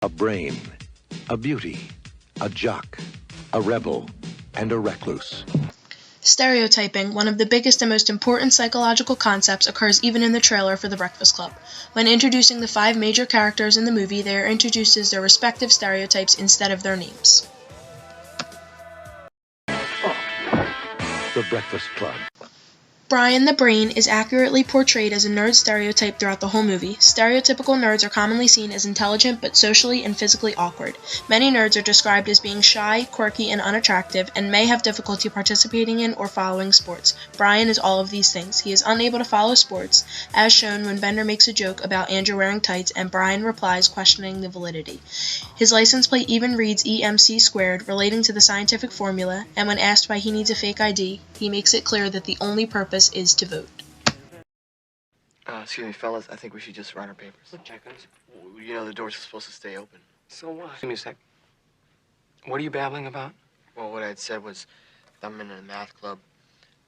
A brain, a beauty, a jock, a rebel, and a recluse. Stereotyping, one of the biggest and most important psychological concepts, occurs even in the trailer for The Breakfast Club. When introducing the 5 major characters in the movie, they are introduced as their respective stereotypes instead of their names. The Breakfast Club. Brian the Brain is accurately portrayed as a nerd stereotype throughout the whole movie. Stereotypical nerds are commonly seen as intelligent but socially and physically awkward. Many nerds are described as being shy, quirky, and unattractive, and may have difficulty participating in or following sports. Brian is all of these things. He is unable to follow sports, as shown when Bender makes a joke about Andrew wearing tights and Brian replies questioning the validity. His license plate even reads EMC², relating to the scientific formula, and when asked why he needs a fake ID, he makes it clear that the only purpose is to vote. Excuse me, fellas, I think we should just run our papers. What check-ins? You know, the doors are supposed to stay open. So what? Give me a sec. What are you babbling about? Well, what I had said was I'm in the math club,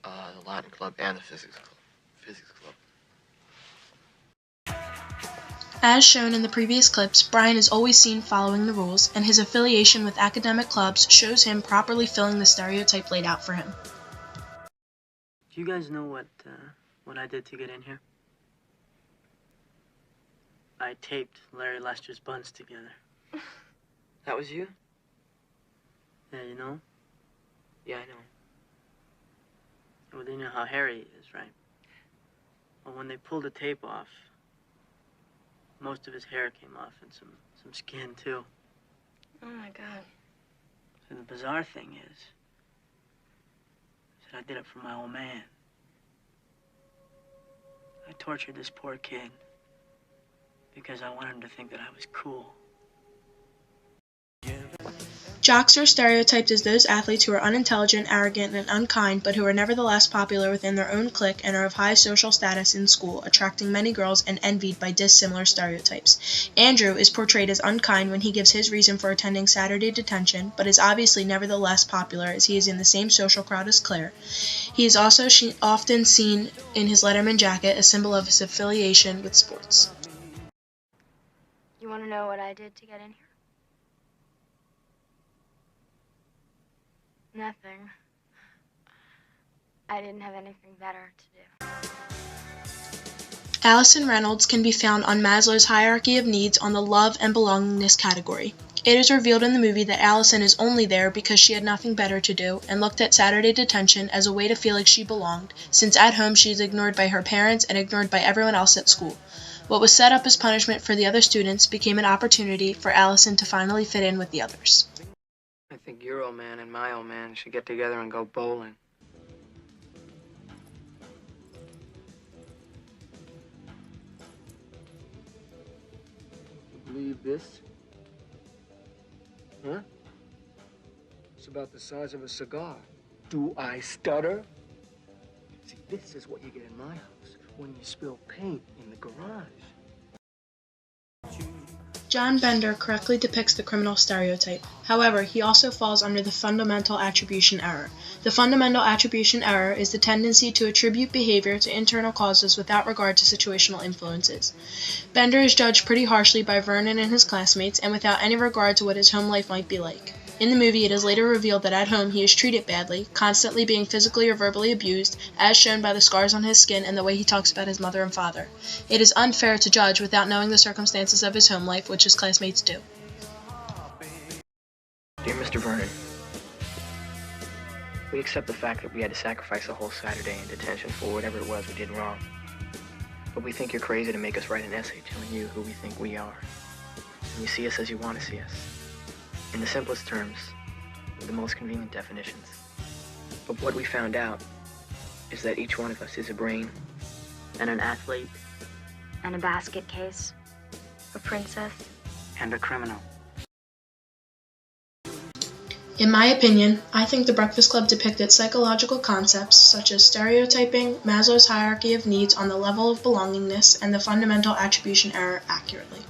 the Latin club, and the physics club. As shown in the previous clips, Brian is always seen following the rules, and his affiliation with academic clubs shows him properly filling the stereotype laid out for him. Do you guys know what I did to get in here? I taped Larry Lester's buns together. That was you? Yeah, you know? Yeah, I know. Well, you know how hairy he is, right? Well, when they pulled the tape off, most of his hair came off and some skin, too. Oh, my God. So the bizarre thing is that I did it for my old man. I tortured this poor kid because I wanted him to think that I was cool. Jocks are stereotyped as those athletes who are unintelligent, arrogant, and unkind, but who are nevertheless popular within their own clique and are of high social status in school, attracting many girls and envied by dissimilar stereotypes. Andrew is portrayed as unkind when he gives his reason for attending Saturday detention, but is obviously nevertheless popular as he is in the same social crowd as Claire. He is also often seen in his Letterman jacket, a symbol of his affiliation with sports. You want to know what I did to get in here? Nothing. I didn't have anything better to do. Allison Reynolds can be found on Maslow's hierarchy of needs on the love and belongingness category. It is revealed in the movie that Allison is only there because she had nothing better to do and looked at Saturday detention as a way to feel like she belonged, since at home she is ignored by her parents and ignored by everyone else at school. What was set up as punishment for the other students became an opportunity for Allison to finally fit in with the others. I think your old man and my old man should get together and go bowling. You believe this? Huh? It's about the size of a cigar. Do I stutter? See, this is what you get in my house when you spill paint in the garage. John Bender correctly depicts the criminal stereotype. However, he also falls under the fundamental attribution error. The fundamental attribution error is the tendency to attribute behavior to internal causes without regard to situational influences. Bender is judged pretty harshly by Vernon and his classmates, and without any regard to what his home life might be like. In the movie, it is later revealed that at home he is treated badly, constantly being physically or verbally abused, as shown by the scars on his skin and the way he talks about his mother and father. It is unfair to judge without knowing the circumstances of his home life, which his classmates do. Dear Mr. Vernon, we accept the fact that we had to sacrifice a whole Saturday in detention for whatever it was we did wrong. But we think you're crazy to make us write an essay telling you who we think we are. And you see us as you want to see us. In the simplest terms, with the most convenient definitions. But what we found out is that each one of us is a brain, And an athlete, And a basket case. A princess. and a criminal. In my opinion, I think The Breakfast Club depicted psychological concepts such as stereotyping, Maslow's hierarchy of needs on the level of belongingness, and the fundamental attribution error accurately.